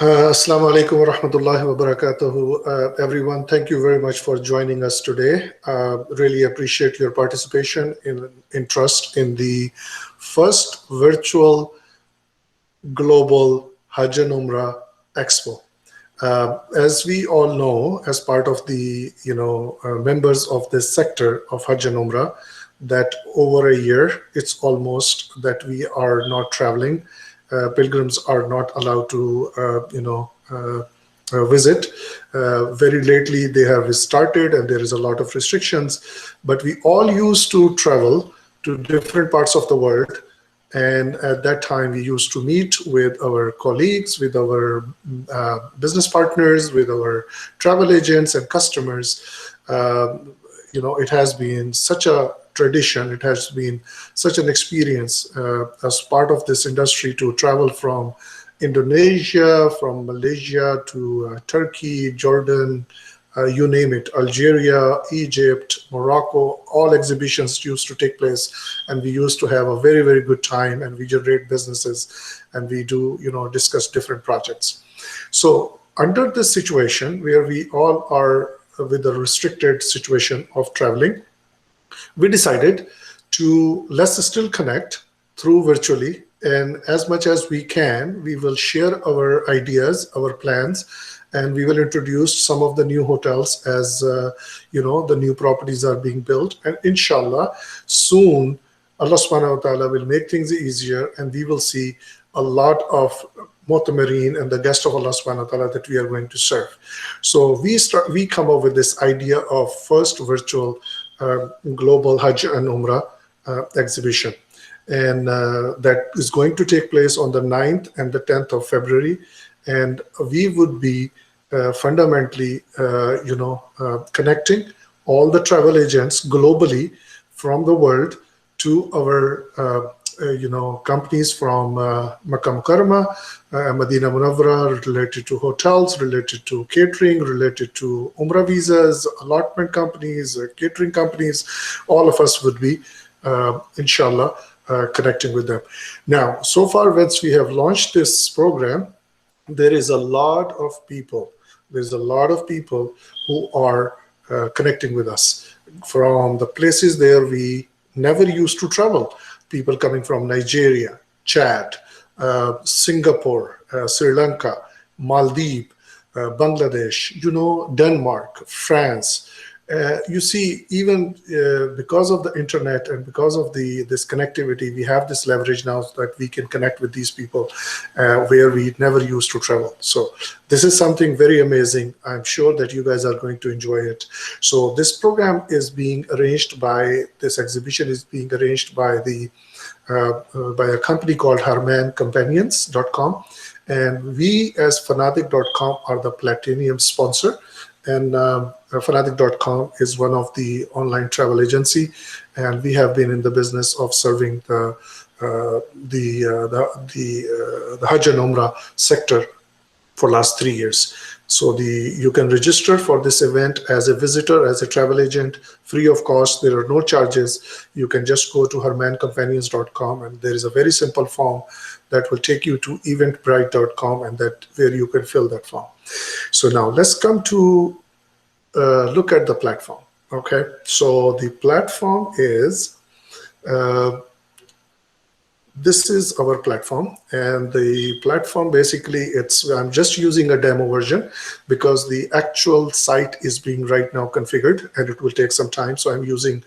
Assalamu alaikum wa rahmatullahi wa barakatuhu. Everyone, thank you very much for joining us today. Really appreciate your participation in interest in the first virtual global Hajj and Umrah Expo. As we all know, as part of the members of this sector of Hajj and Umrah, that over a year it's almost that we are not traveling. Pilgrims are not allowed to visit. Very lately they have started, and there is a lot of restrictions. But we all used to travel to different parts of the world. And at that time, we used to meet with our colleagues, with our business partners, with our travel agents and customers. It has been such a tradition. It has been such an experience as part of this industry to travel from Indonesia, from Malaysia to Turkey, Jordan, you name it, Algeria, Egypt, Morocco. All exhibitions used to take place, and we used to have a very, very good time, and we generate businesses, and we do, discuss different projects. So under this situation where we all are with a restricted situation of traveling, we decided to let's still connect through virtually, and as much as we can, we will share our ideas, our plans, and we will introduce some of the new hotels as the new properties are being built. And inshallah, soon Allah subhanahu wa ta'ala will make things easier, and we will see a lot of Motamareen and the guest of Allah subhanahu wa ta'ala that we are going to serve. So we come up with this idea of first virtual global Hajj and Umrah exhibition. And that is going to take place on the 9th and the 10th of February. And we would be fundamentally, connecting all the travel agents globally from the world to our, companies from Makkah Mukarramah, Medina Munawwara, related to hotels, related to catering, related to Umrah visas, allotment companies, catering companies. All of us would be, inshallah, connecting with them. Now, so far, once we have launched this program, there is a lot of people. There's a lot of people who are connecting with us from the places there we never used to travel. People coming from Nigeria, Chad, Singapore, Sri Lanka, Maldives, Bangladesh, Denmark, France. You see, even because of the internet and because of this connectivity, we have this leverage now that we can connect with these people where we never used to travel. So this is something very amazing. I'm sure that you guys are going to enjoy it. So this program is being arranged by, this exhibition is being arranged by by a company called harmancompanions.com. And we as fanatic.com are the platinum sponsor. And fanatic.com is one of the online travel agency, and we have been in the business of serving the Hajj and Umrah sector for last 3 years. So you can register for this event as a visitor, as a travel agent, free of cost. There are no charges. You can just go to harmancompanions.com, and there is a very simple form that will take you to eventbrite.com, and that where you can fill that form. So now let's come to look at the platform. Okay, so the platform is this is our platform, and the platform basically I'm just using a demo version because the actual site is being right now configured, and it will take some time. So I'm using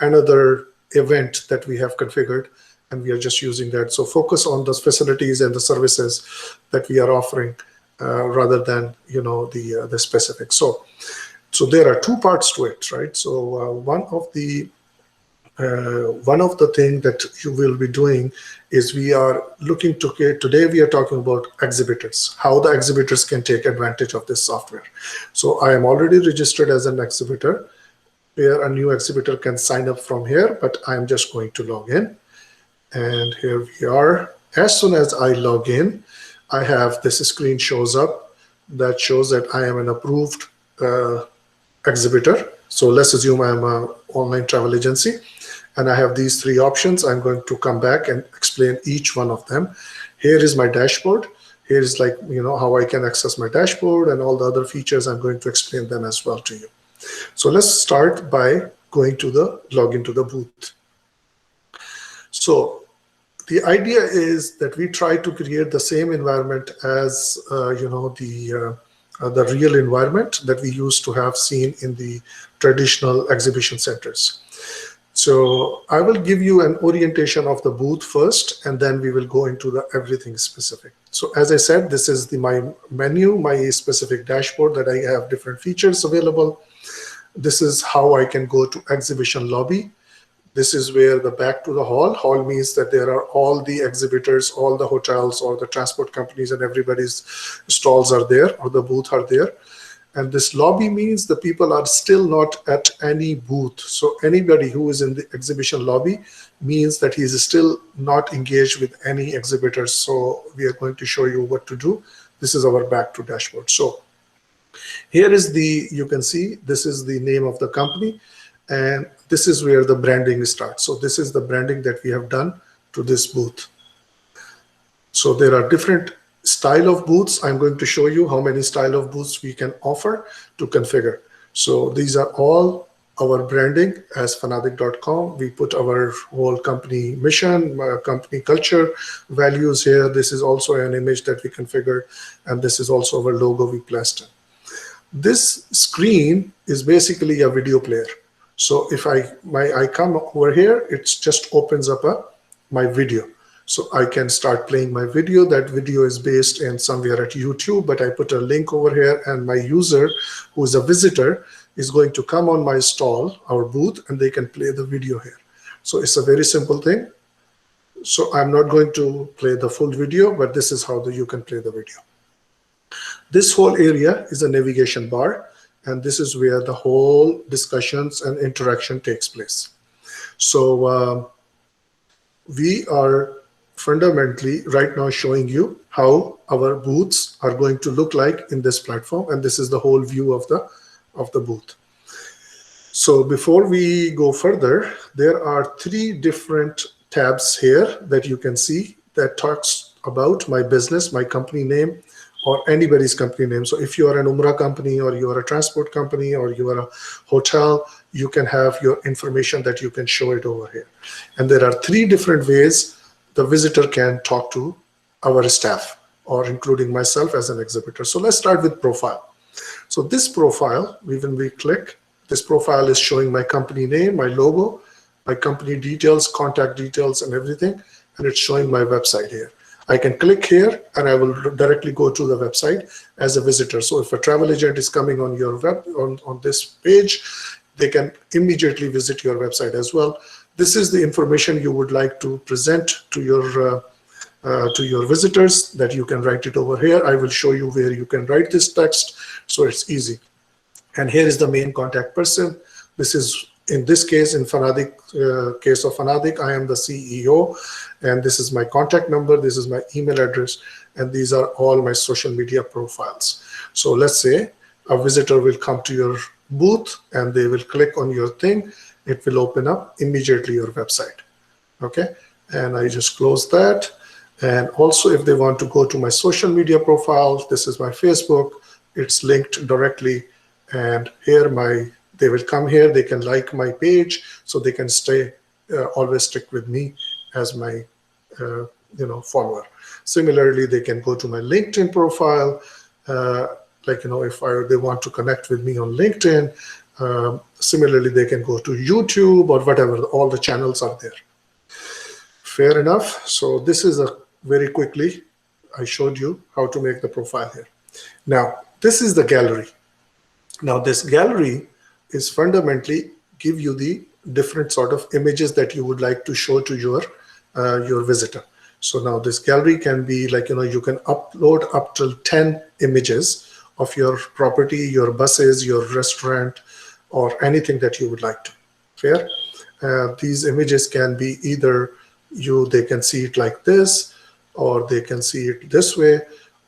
another event that we have configured, and we are just using that. So focus on the facilities and the services that we are offering rather than the specifics. So there are two parts to it, right? So one of the thing that you will be doing is we are looking to today we are talking about exhibitors, how the exhibitors can take advantage of this software. So I am already registered as an exhibitor. Where a new exhibitor can sign up from here, but I'm just going to log in. And here we are. As soon as I log in, I have this screen shows up that shows that I am an approved exhibitor. So let's assume I'm an online travel agency, and I have these three options. I'm going to come back and explain each one of them. Here is my dashboard. Here's like, how I can access my dashboard, and all the other features. I'm going to explain them as well to you. So let's start by going to the login to the booth. So the idea is that we try to create the same environment as the real environment that we used to have seen in the traditional exhibition centers. So I will give you an orientation of the booth first, and then we will go into the everything specific. So as I said, this is my menu, my specific dashboard that I have different features available. This is how I can go to exhibition lobby. This is where the back to the hall. Hall means that there are all the exhibitors, all the hotels, or the transport companies, and everybody's stalls are there, or the booth are there. And this lobby means the people are still not at any booth. So anybody who is in the exhibition lobby means that he is still not engaged with any exhibitors. So we are going to show you what to do. This is our back to dashboard. So here is you can see, this is the name of the company. And this is where the branding starts. So this is the branding that we have done to this booth. So there are different style of booths. I'm going to show you how many style of booths we can offer to configure. So these are all our branding as fanatic.com. We put our whole company mission, company culture, values here. This is also an image that we configured, and this is also our logo we placed in. This screen is basically a video player. So if I come over here, it just opens up my video. So I can start playing my video. That video is based in somewhere at YouTube, but I put a link over here, and my user who is a visitor is going to come on my stall, our booth, and they can play the video here. So it's a very simple thing. So I'm not going to play the full video, but this is how you can play the video. This whole area is a navigation bar, and this is where the whole discussions and interaction takes place. So we are fundamentally right now showing you how our booths are going to look like in this platform, and this is the whole view of the booth. So before we go further, there are 3 different tabs here that you can see that talks about my business, my company name, or anybody's company name. So if you are an Umrah company, or you are a transport company, or you are a hotel, you can have your information that you can show it over here. And there are 3 different ways the visitor can talk to our staff, or including myself as an exhibitor. So let's start with profile. So this profile, when we click, this profile is showing my company name, my logo, my company details, contact details, and everything. And it's showing my website here. I can click here, and I will directly go to the website as a visitor. So if a travel agent is coming on your on this page, they can immediately visit your website as well. This is the information you would like to present to your visitors, that you can write it over here. I will show you where you can write this text, so it's easy. And here is the main contact person. This is, in this case, in Fanatic, case of Fanatic, I am the CEO, and this is my contact number, this is my email address, and these are all my social media profiles. So let's say a visitor will come to your booth, and they will click on your thing. It will open up immediately your website. Okay, and I just close that. And also, if they want to go to my social media profile, this is my Facebook. It's linked directly, and here they will come here. They can like my page, so they can stay always stick with me as my follower. Similarly, they can go to my LinkedIn profile. If they want to connect with me on LinkedIn. Similarly, they can go to YouTube or whatever. All the channels are there. Fair enough. So this is very quickly, I showed you how to make the profile here. Now, this is the gallery. Now, this gallery is fundamentally give you the different sort of images that you would like to show to your visitor. So now this gallery can be you can upload up to 10 images of your property, your buses, your restaurant, or anything that you would like to. Fair? These images can be either they can see it like this, or they can see it this way,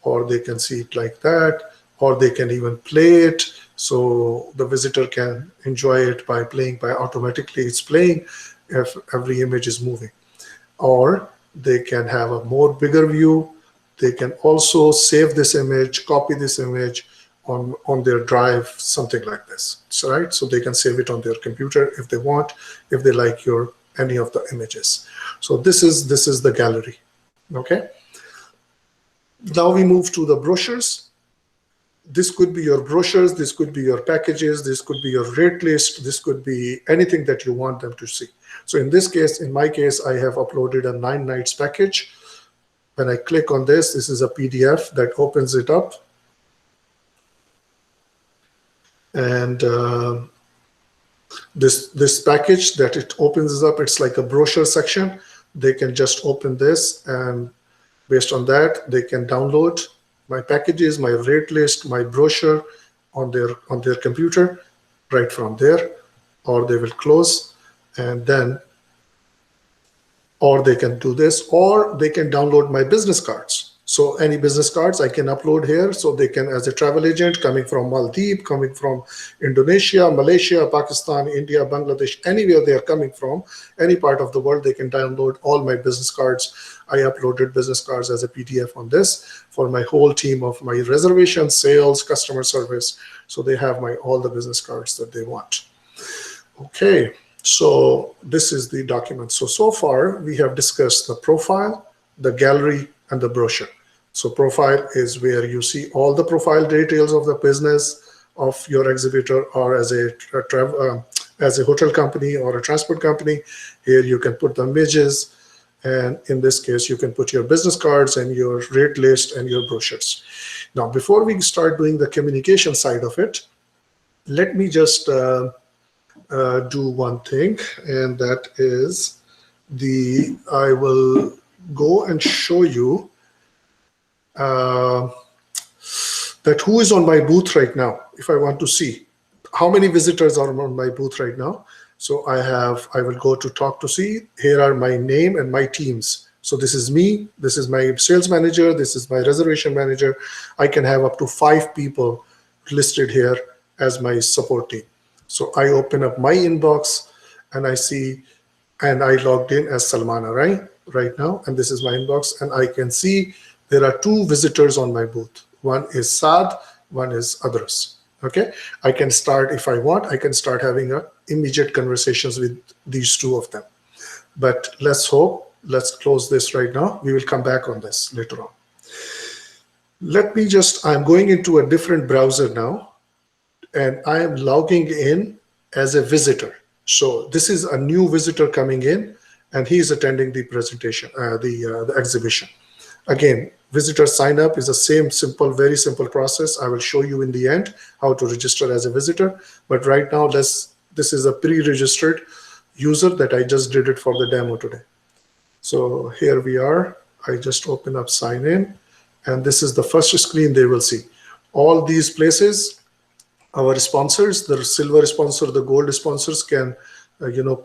or they can see it like that, or they can even play it. So the visitor can enjoy it by playing, automatically it's playing if every image is moving. Or they can have a more bigger view. They can also save this image, copy this image on their drive, something like this. So, right? So they can save it on their computer if they want, if they like any of the images. So this is the gallery. Okay. Now we move to the brochures. This could be your brochures, this could be your packages, this could be your rate list, this could be anything that you want them to see. So in this case, in my case, I have uploaded a 9 nights package. When I click on this is a PDF that opens it up. And this package that it opens up, it's like a brochure section. They can just open this, and based on that, they can download my packages, my rate list, my brochure on their computer right from there, or they will close, and then, or they can do this, or they can download my business cards. So any business cards I can upload here, so they can, as a travel agent coming from Maldives, coming from Indonesia, Malaysia, Pakistan, India, Bangladesh, anywhere they are coming from, any part of the world, they can download all my business cards. I uploaded business cards as a PDF on this for my whole team of my reservation, sales, customer service. So they have all the business cards that they want. Okay, so this is the document. So far we have discussed the profile, the gallery, and the brochure. So profile is where you see all the profile details of the business of your exhibitor, or as a hotel company or a transport company. Here you can put the images, and in this case you can put your business cards and your rate list and your brochures. Now before we start doing the communication side of it, let me just do one thing, and that is I will go and show you that who is on my booth right now. If I want to see how many visitors are on my booth right now. So I will go to talk to see. Here are my name and my teams. So this is me, this is my sales manager, this is my reservation manager. I can have up to 5 people listed here as my support team. So I open up my inbox and I see, and I logged in as Salmana, right now, and this is my inbox, and I can see there are 2 visitors on my booth. One is Saad, one is others. Okay, I can start, if I want, I can start having immediate conversations with these 2 of them. But let's close this right now. We will come back on this later on. I'm going into a different browser now, and I am logging in as a visitor. So this is a new visitor coming in, and he is attending the presentation, the exhibition. Again, visitor sign up is the same very simple process. I will show you in the end how to register as a visitor. But right now, this is a pre-registered user that I just did it for the demo today. So here we are. I just open up sign in, and this is the first screen they will see. All these places, our sponsors, the silver sponsor, the gold sponsors can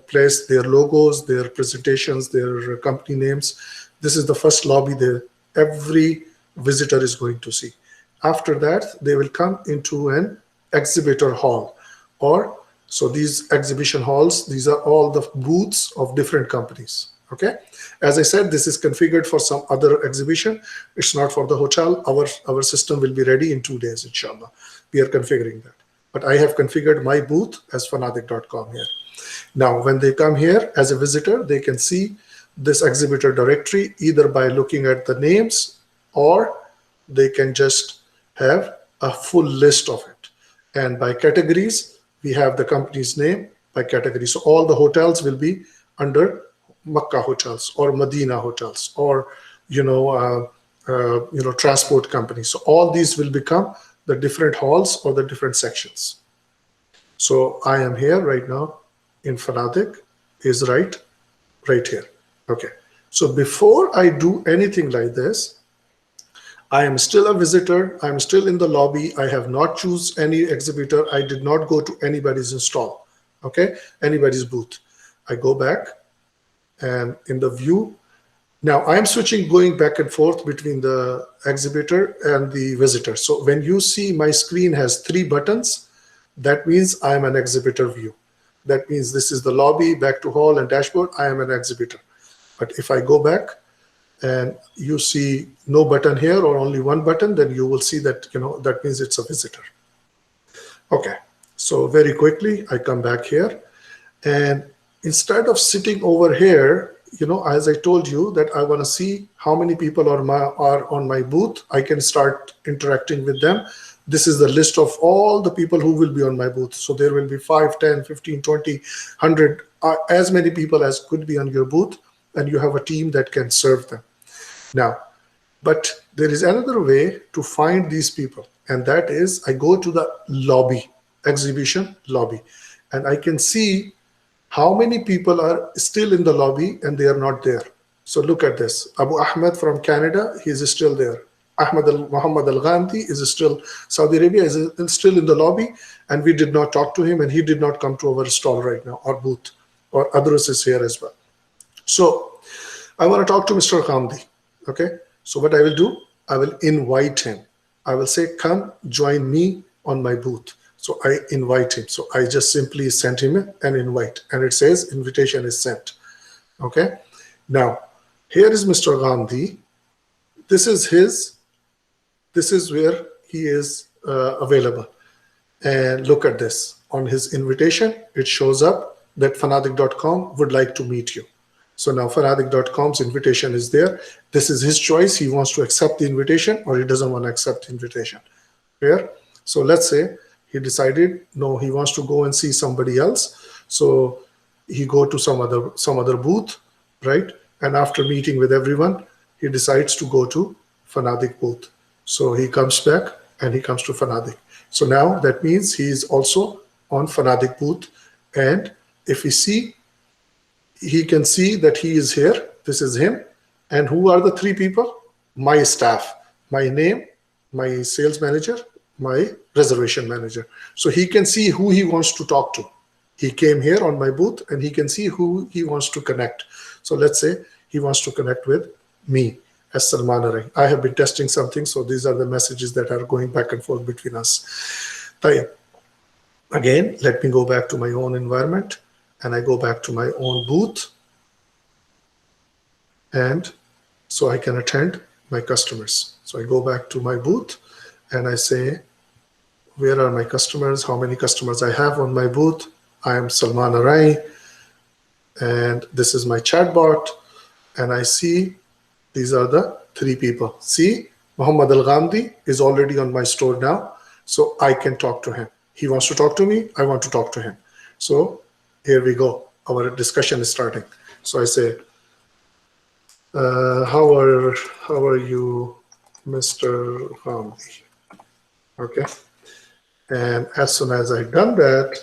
place their logos, their presentations, their company names. This is the first lobby that every visitor is going to see. After that, they will come into an exhibitor hall, so these exhibition halls, these are all the booths of different companies. Okay, as I said, this is configured for some other exhibition. It's not for the hotel. Our system will be ready in 2 days, inshallah. We are configuring that. But I have configured my booth as fanatic.com here. Now, when they come here as a visitor, they can see this exhibitor directory either by looking at the names, or they can just have a full list of it. And by categories, we have the company's name by category. So all the hotels will be under Makkah hotels or Medina hotels, or transport companies. So all these will become the different halls or the different sections. So I am here right now in Fanatic is right here. Okay, so before I do anything like this, I am still a visitor. I'm still in the lobby. I have not choose any exhibitor. I did not go to anybody's install, okay, anybody's booth. I go back, and in the view, now I am going back and forth between the exhibitor and the visitor. So when you see my screen has 3 buttons, that means I am an exhibitor view. That means this is the lobby, back to hall, and dashboard. I am an exhibitor. But if I go back and you see no button here or only one button, then you will see that, that means it's a visitor. Okay, so very quickly, I come back here, and instead of sitting over here, as I told you that I want to see how many people are on my booth, I can start interacting with them. This is the list of all the people who will be on my booth. So there will be 5, 10, 15, 20, 100, as many people as could be on your booth, and you have a team that can serve them. Now, but there is another way to find these people, and that is I go to the lobby, exhibition lobby, and I can see how many people are still in the lobby and they are not there. So look at this. Abu Ahmed from Canada, he is still there. Muhammad Al-Ghamdi is still, Saudi Arabia is still in the lobby, and we did not talk to him, and he did not come to our stall right now, our booth, or Adrus is here as well. So I want to talk to Mr. Ghamdi. Okay, so what I will do, I will invite him. I will say, come join me on my booth. So I invite him. So I just simply send him an invite, and it says invitation is sent. Okay, now here is Mr. Ghamdi. This is where he is available. And look at this. On his invitation, it shows up that fanatic.com would like to meet you. So now fanatic.com's invitation is there. This is his choice. He wants to accept the invitation or he doesn't want to accept the invitation. Clear? So let's say he decided, no, he wants to go and see somebody else. So he go to some other booth, right? And after meeting with everyone, he decides to go to Fanatic booth. So he comes back and he comes to Fanatic. So now that means he is also on Fanatic booth. And if we see, he can see that he is here. This is him. And who are the three people? My staff, my name, my sales manager, my reservation manager. So he can see who he wants to talk to. He came here on my booth and he can see who he wants to connect. So let's say he wants to connect with me as Salman Arai. I have been testing something. So these are the messages that are going back and forth between us. Again, let me go back to my own environment. And I go back to my own booth, and so I can attend my customers. So I go back to my booth and I say, where are my customers? How many customers I have on my booth? I am Salman Arai, and this is my chatbot. And I see these are the three people. See, Muhammad Al-Ghamdi is already on my store now, so I can talk to him. He wants to talk to me. I want to talk to him. So here we go. Our discussion is starting. So I say, how are you, Mr. Ghamdi? Okay. And as soon as I've done that,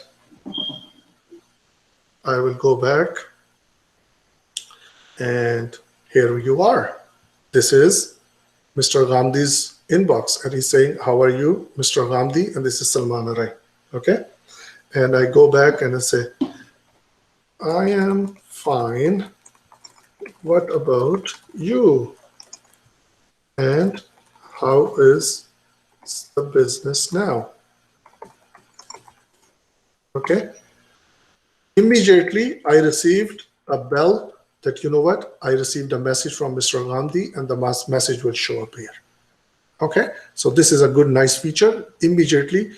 I will go back, and here you are. This is Mr. Ghamdi's inbox, and he's saying, how are you, Mr. Ghamdi? And this is Salman Arai. Okay. And I go back and I say, I am fine. What about you? And how is the business now? Okay. Immediately, I received a bell that, you know what? I received a message from Mr. Ghamdi, and the message will show up here. Okay. So this is a good, nice feature. Immediately,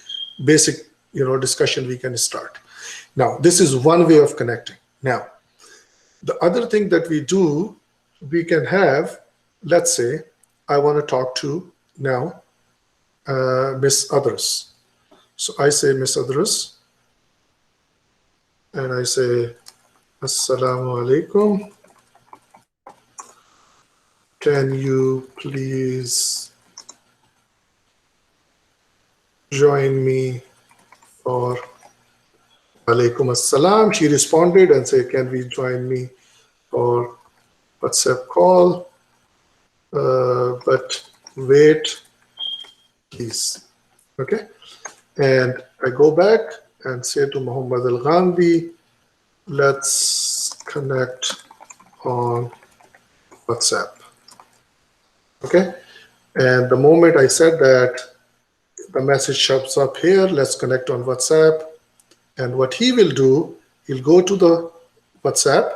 basic, discussion we can start. Now, this is one way of connecting. Now, the other thing that we do, we can have, let's say, I want to talk to now Miss Adrus. So I say Miss Adrus, and I say, Assalamu alaikum. Can you please join me for Alaikum Assalam. She responded and said, can we join me for WhatsApp call? But wait, please. Okay. And I go back and say to Muhammad Al-Ghamdi, let's connect on WhatsApp. Okay. And the moment I said that, the message shows up here, let's connect on WhatsApp. And what he will do, he'll go to the WhatsApp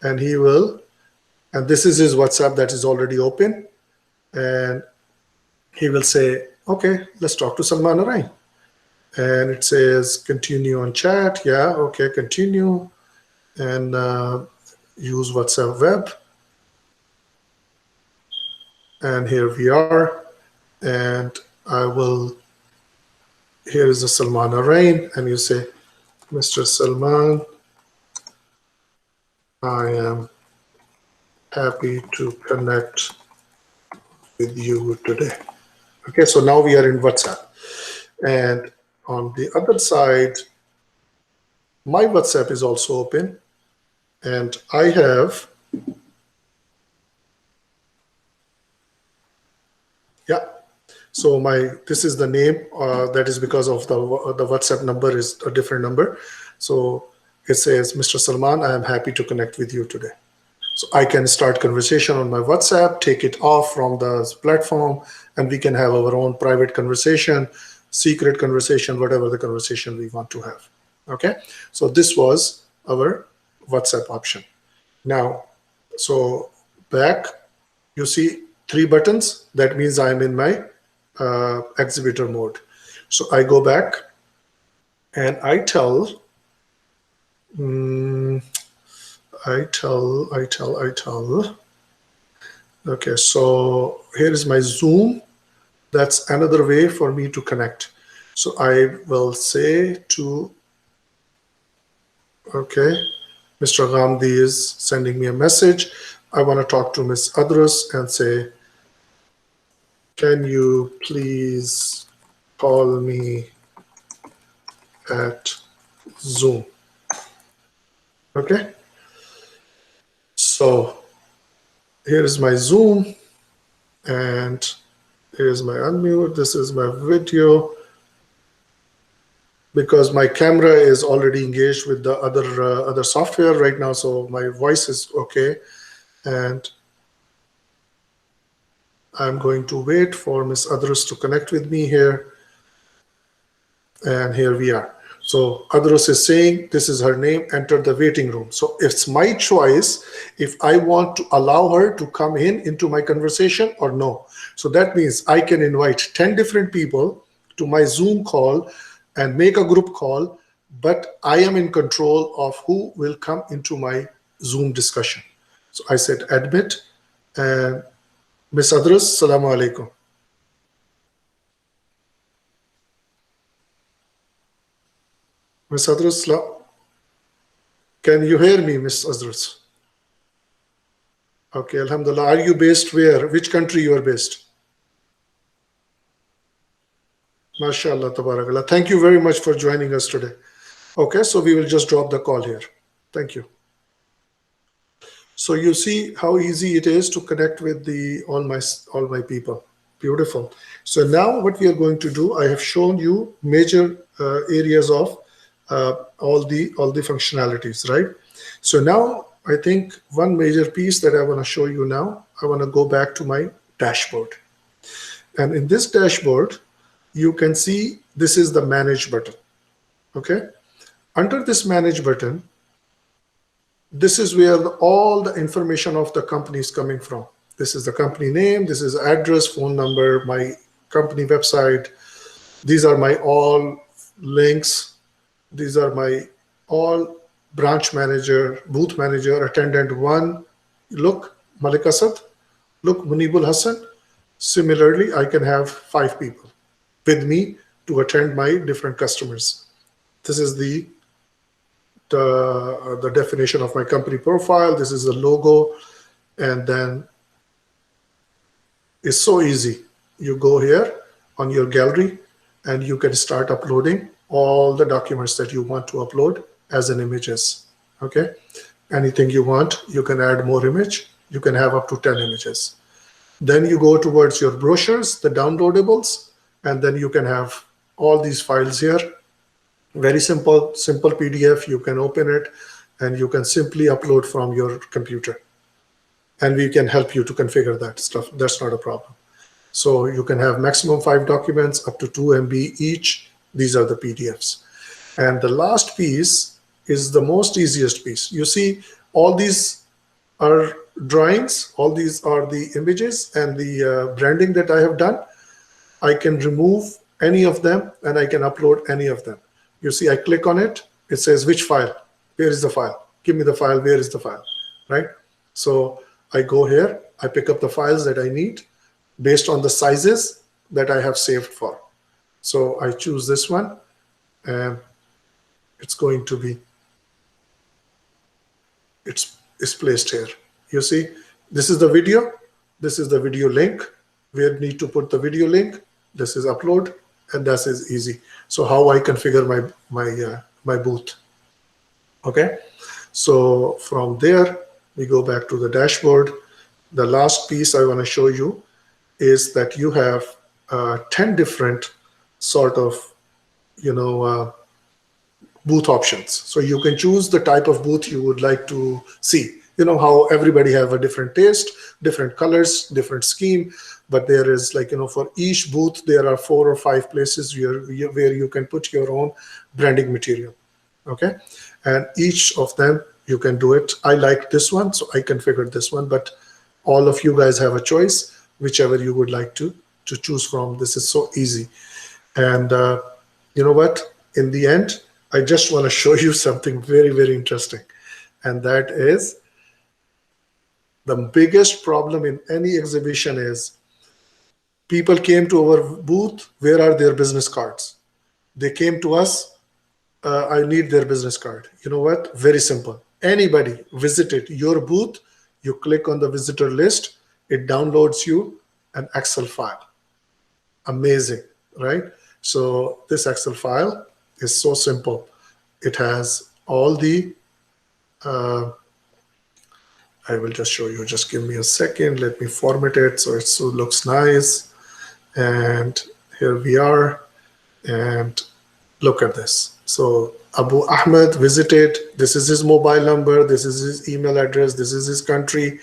and he will And this is his WhatsApp that is already open. And he will say, okay, let's talk to Salman Arain. And it says, continue on chat. Yeah, okay, continue. And use WhatsApp web. And here we are. And I will, here is the Salman Arain. And you say, Mr. Salman, I am happy to connect with you today. Okay, so now we are in WhatsApp. And on the other side, my WhatsApp is also open. And I have, yeah. So this is the name. That is because of the WhatsApp number is a different number. So it says, Mr. Salman, I am happy to connect with you today. So I can start conversation on my WhatsApp, take it off from the platform, and we can have our own private conversation, secret conversation, whatever the conversation we want to have. Okay. So this was our WhatsApp option. Now, so back, you see 3 buttons. That means I'm in my exhibitor mode. So I go back and I tell, okay, so here is my Zoom. That's another way for me to connect. So I will say to, okay, Mr. Ghamdi is sending me a message. I want to talk to Ms. Adrus and say, can you please call me at Zoom? Okay. So here is my Zoom and here's my unmute. This is my video because my camera is already engaged with the other software right now. So my voice is okay. And I'm going to wait for Ms. Adrus to connect with me here. And here we are. So Adrus is saying, this is her name, enter the waiting room. So it's my choice if I want to allow her to come into my conversation or no. So that means I can invite 10 different people to my Zoom call and make a group call, but I am in control of who will come into my Zoom discussion. So I said admit, and Ms. Adrus, Assalamu alaikum. Ms. Adrus, can you hear me, Ms. Adrus? Okay, Alhamdulillah. Are you based where? Which country you are based? MashaAllah, tabarakallah. Thank you very much for joining us today. Okay, so we will just drop the call here. Thank you. So you see how easy it is to connect with all my people. Beautiful. So now what we are going to do, I have shown you major areas of all the functionalities, right? So now I think one major piece that I want to show you now, I want to go back to my dashboard. And in this dashboard, you can see this is the manage button. Okay. Under this manage button, this is where all the information of the company is coming from. This is the company name, this is address, phone number, my company website. These are my all links. These are my all branch manager, booth manager, attendant 1. Look, Malik Asad. Look, Munibul Hassan. Similarly, I can have 5 people with me to attend my different customers. This is the definition of my company profile. This is the logo. And then it's so easy. You go here on your gallery and you can start uploading all the documents that you want to upload as an images. Okay. Anything you want, you can add more image. You can have up to 10 images. Then you go towards your brochures, the downloadables, and then you can have all these files here. Very simple PDF. You can open it and you can simply upload from your computer. And we can help you to configure that stuff. That's not a problem. So you can have maximum 5 documents up to 2 MB each. These are the PDFs. And the last piece is the most easiest piece. You see, all these are drawings, all these are the images and the branding that I have done. I can remove any of them and I can upload any of them. You see, I click on it, it says which file, where is the file? Give me the file, where is the file, right? So I go here, I pick up the files that I need based on the sizes that I have saved for. So I choose this one and it's going to be, it's placed here. You see, this is the video. This is the video link. We need to put the video link. This is upload, and that is easy. So how I configure my booth. Okay. So from there, we go back to the dashboard. The last piece I want to show you is that you have 10 different sort of, booth options. So you can choose the type of booth you would like to see. You know how everybody have a different taste, different colors, different scheme, but there is like, for each booth, there are 4 or 5 places where you can put your own branding material. Okay. And each of them, you can do it. I like this one, so I configured this one, but all of you guys have a choice, whichever you would like to choose from. This is so easy. And you know what? In the end, I just want to show you something very, very interesting. And that is the biggest problem in any exhibition is people came to our booth. Where are their business cards? They came to us. I need their business card. You know what? Very simple. Anybody visited your booth, you click on the visitor list, it downloads you an Excel file. Amazing, right? So this Excel file is so simple. It has all the, I will just show you, just give me a second. Let me format it so it looks nice. And here we are. And look at this. So Abu Ahmed visited, this is his mobile number, this is his email address, this is his country,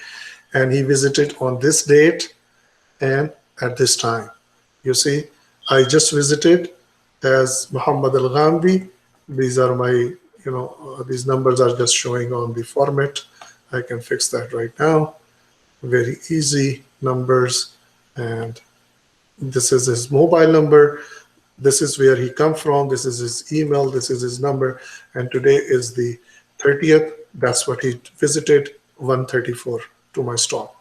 and he visited on this date and at this time. You see, I just visited as Muhammad Al-Ghambi. These are my, these numbers are just showing on the format. I can fix that right now. Very easy numbers. And this is his mobile number. This is where he come from. This is his email. This is his number. And today is the 30th. That's what he visited, 134 to my stall.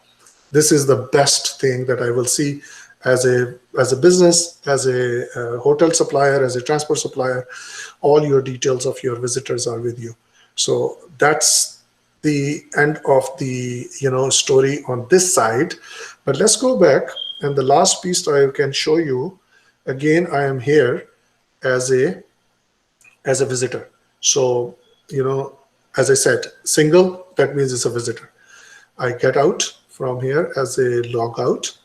This is the best thing that I will see as a business, as a hotel supplier, as a transport supplier. All your details of your visitors are with you. So that's the end of the story on this side. But let's go back, and the last piece I can show you. Again, I am here as a visitor. So, as I said, single, that means it's a visitor. I get out from here as a log out,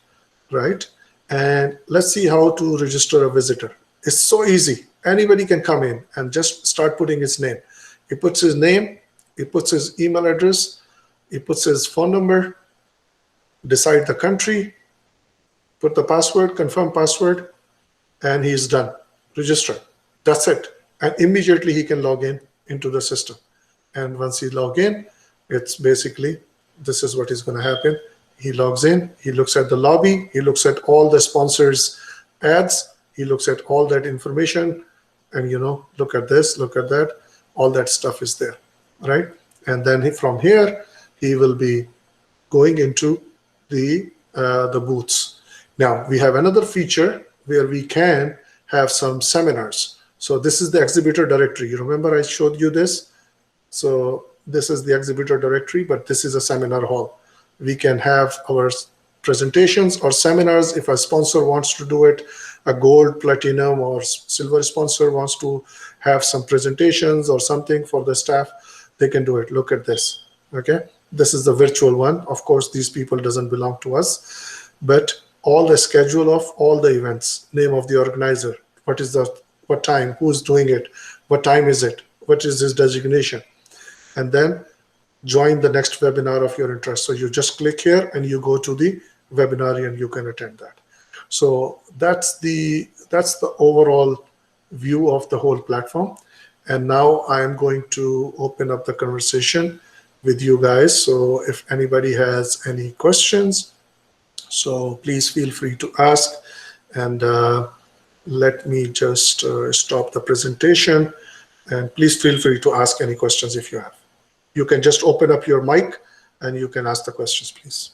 right? And let's see how to register a visitor. It's so easy. Anybody can come in and just start putting his name. He puts his name, he puts his email address, he puts his phone number, decide the country, put the password, confirm password, and he's done. Register. That's it. And immediately he can log in into the system. And once he log in, it's basically, this is what is going to happen. He logs in, he looks at the lobby, he looks at all the sponsors' ads, he looks at all that information, and look at this, look at that, all that stuff is there, right? And then from here, he will be going into the booths. Now, we have another feature where we can have some seminars. So this is the exhibitor directory. You remember I showed you this? So this is the exhibitor directory, but this is a seminar hall. We can have our presentations or seminars if a sponsor wants to do it, a gold, platinum, or silver sponsor wants to have some presentations or something for the staff, they can do it. Look at this, okay? This is the virtual one. Of course, these people doesn't belong to us, but all the schedule of all the events, name of the organizer, what time, who's doing it, what time is it, what is his designation, and then join the next webinar of your interest. So you just click here and you go to the webinar and you can attend that. So that's the overall view of the whole platform. And now I am going to open up the conversation with you guys. So if anybody has any questions, so please feel free to ask. And let me just stop the presentation. And please feel free to ask any questions if you have. You can just open up your mic and you can ask the questions, please.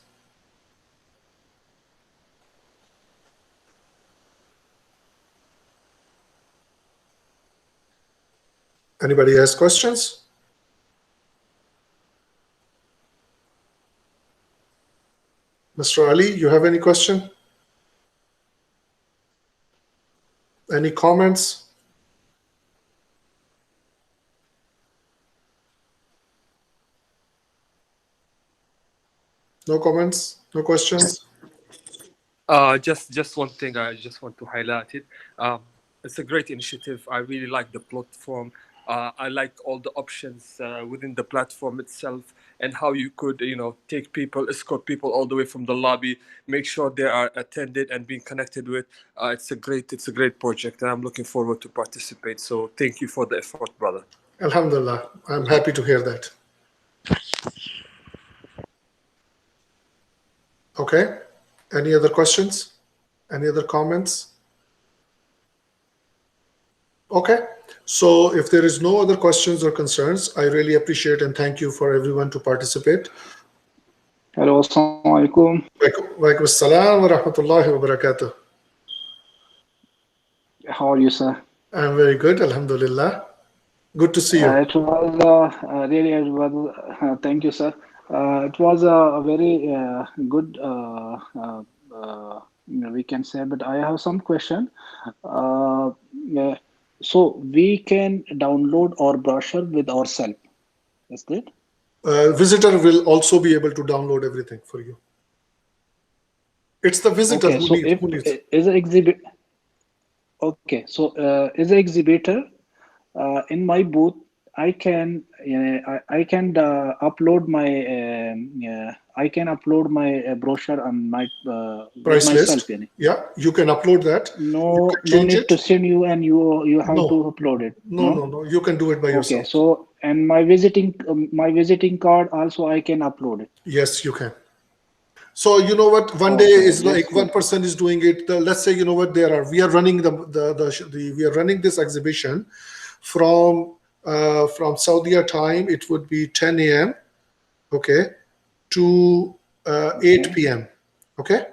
Anybody has questions? Mr. Ali, you have any question? Any comments? No comments? No questions? Just one thing I just want to highlight it. It's a great initiative. I really like the platform. I like all the options within the platform itself, and how you could, take people, escort people all the way from the lobby, make sure they are attended and being connected with. It's a great project, and I'm looking forward to participate. So thank you for the effort, brother. Alhamdulillah. I'm happy to hear that. Okay. Any other questions? Any other comments? Okay. So if there is no other questions or concerns, I really appreciate and thank you for everyone to participate. Hello, assalamu alaikum. Walaikum assalam wa rahmatullahi wa barakatuh. How are you, sir? I'm very good, alhamdulillah. Good to see you. It was really, thank you, sir. It was a very good, we can say, but I have some question. Yeah, so we can download our brochure with ourselves, is it? Visitor will also be able to download everything for you. It's the visitor Okay, who so needs. if is an exhibit. Okay, so as an exhibitor in my booth, I can upload my brochure on my Price with myself. list. Yeah, you can upload that. No, you can no change need it. to send you, and you have to upload it. No. You can do it by yourself. Okay, so and my visiting card also I can upload it. Yes, you can. So you know what? One day is like one person is doing it. Let's say we are running we are running this exhibition from Saudi time. It would be 10 a.m. Okay, to 8 p.m. Okay,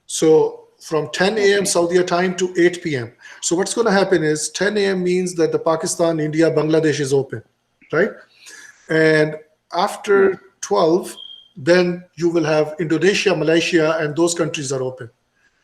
so from 10 a.m. Saudi time to 8 p.m. So what's going to happen is 10 a.m. means that the Pakistan, India, Bangladesh is open, right? And after 12, then you will have Indonesia, Malaysia, and those countries are open.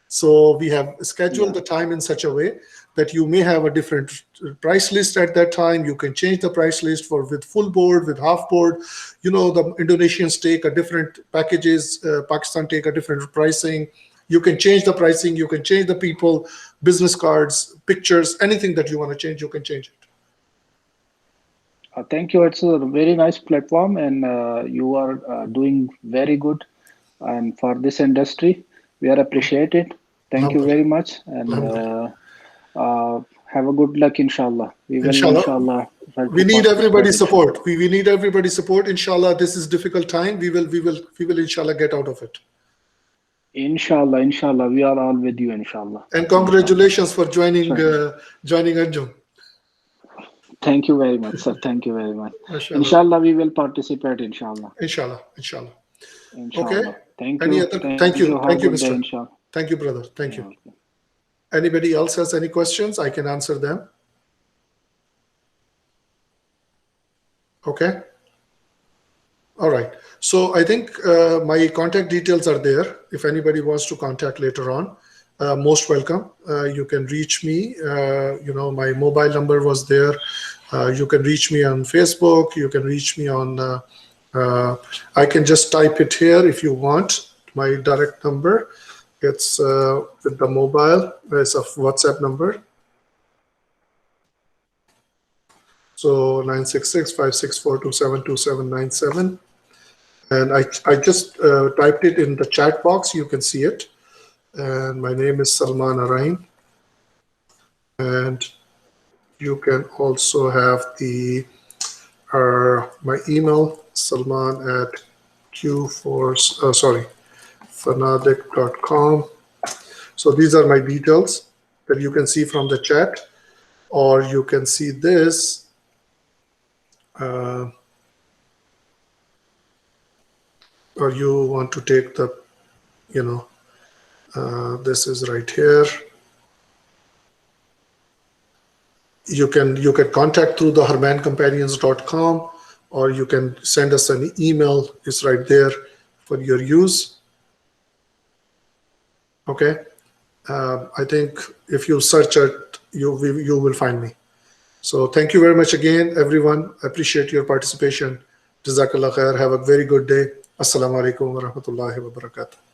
So we have scheduled the time in such a way that you may have a different price list at that time. You can change the price list with full board, with half board. The Indonesians take a different packages. Pakistan take a different pricing. You can change the pricing. You can change the people, business cards, pictures, anything that you want to change, you can change it. Thank you. It's a very nice platform, and you are doing very good. And for this industry, we are appreciated. Thank you very much, and have a good luck, inshallah. We will, inshallah. We need everybody's support. We need everybody's support. Inshallah, this is difficult time. We will inshallah get out of it. Inshallah, we are all with you, inshallah. And congratulations for joining Anjum. Thank you very much, sir. Thank you very much. Inshallah, we will participate, inshallah. Inshallah. Okay. Thank you. Thank you, mister. Thank you, brother. Thank you. Anybody else has any questions? I can answer them. Okay. All right. So I think my contact details are there. If anybody wants to contact later on, most welcome. You can reach me. My mobile number was there. You can reach me on Facebook. You can reach me on, I can just type it here if you want, my direct number. It's with the mobile. It's a WhatsApp number. So 966-564-272-797. And I just typed it in the chat box. You can see it. And my name is Salman Arain. And you can also have my email Salman at fanatic.com. So these are my details that you can see from the chat, or you can see this. Or you want to take the, this is right here. You can contact through the hermancompanions.com, or you can send us an email. It's right there for your use. Okay. I think if you search it, you will find me. So thank you very much again, everyone. I appreciate your participation. Jazakallah khair. Have a very good day. Assalamu alaikum wa rahmatullahi wa barakatuh.